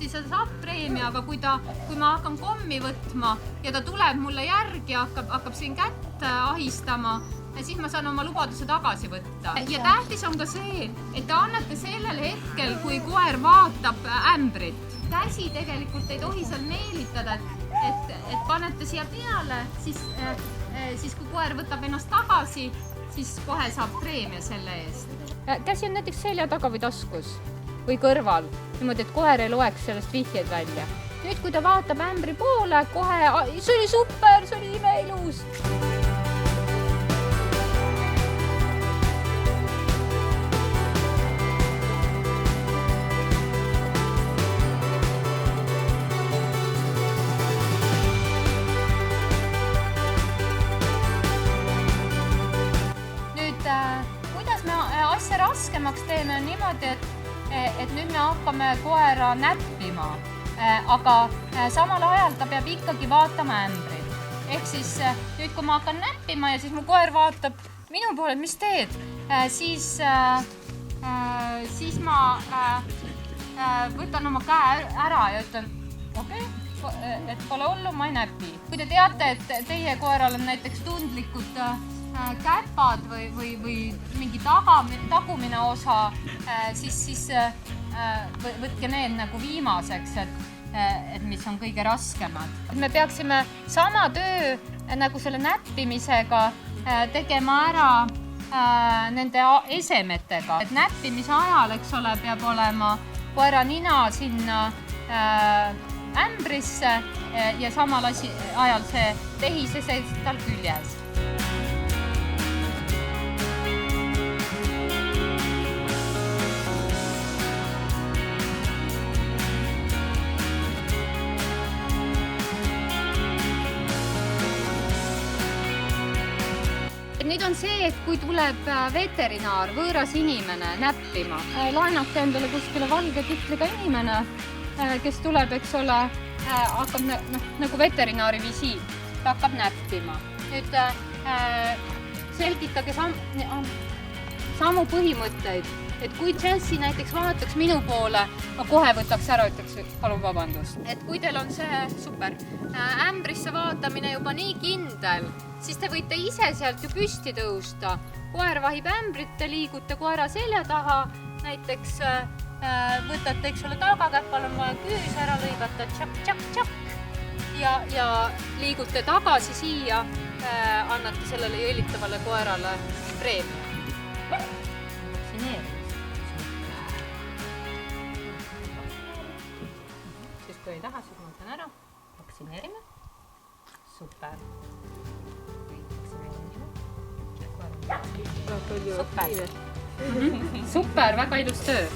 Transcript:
kindlasti see saab preemia, aga kui ma hakkan kommi võtma ja ta tuleb mulle järgi ja hakkab siin kätt ahistama, siis ma saan oma lubaduse tagasi võtta. Ja tähtis on ka see, et te annate sellel hetkel, kui koer vaatab ämbrit. Käsi tegelikult ei tohi seal meelitada, et panete siia peale, siis kui koer võtab ennast tagasi, siis kohe saab preemia selle eest. Käsi on näiteks selja taga või taskus või kõrval, niimoodi, et koer ei loeks sellest vihjeid välja. Nüüd, kui ta vaatab ämbri poole, kohe, see oli super, see oli imeilus. Kuidas me asja raskemaks teeme on niimoodi, et nüüd me hakkame koera näppima, aga samal ajal ta peab ikkagi vaatama ämbrit. Ehk siis nüüd, kui ma hakkan näppima ja siis mu koer vaatab minu poole, mis teed, siis ma võtan oma käe ära ja ütlen, okei, et pole hullu, ma ei näpi. Kui te teate, et teie koeral on näiteks tundlikud käpad või mingi tagumine osa, siis võtke need nagu viimaseks, et mis on kõige raskemad. Me peaksime sama töö nagu selle näppimisega tegema ära nende esemetega. Et näppimise ajal, eks ole, peab olema koera nina sinna ämbrisse ja samal ajal see tehisese tal küljes. Nüüd on see, et kui tuleb veterinaar, võõras inimene näppima, laenake endale kuskile valge kitliga inimene, kes tuleb, eks ole, hakkab nagu veterinaari visiit, ta hakkab näppima. Nüüd selgitage samu põhimõtteid, et kui Jessie näiteks vaataks minu poole, ma kohe võtaks ära, ütleks, palun vabandust. Et kui teil on see super ämbrisse vaatamine juba nii kindel, siis te võite ise sealt ju püsti tõusta. Koer vahib ämbrit, te liigute koera selja taha, näiteks võtate, eks ole, tagakäppal on vaja küüs ära lõigata, tšak-tšak-tšak ja liigute tagasi siia, annate sellele jõlitavale koerale preemia. Siis kui ei taha, siis ma võtan ära, vaktsineerime. Super. Super, väga ilus töö.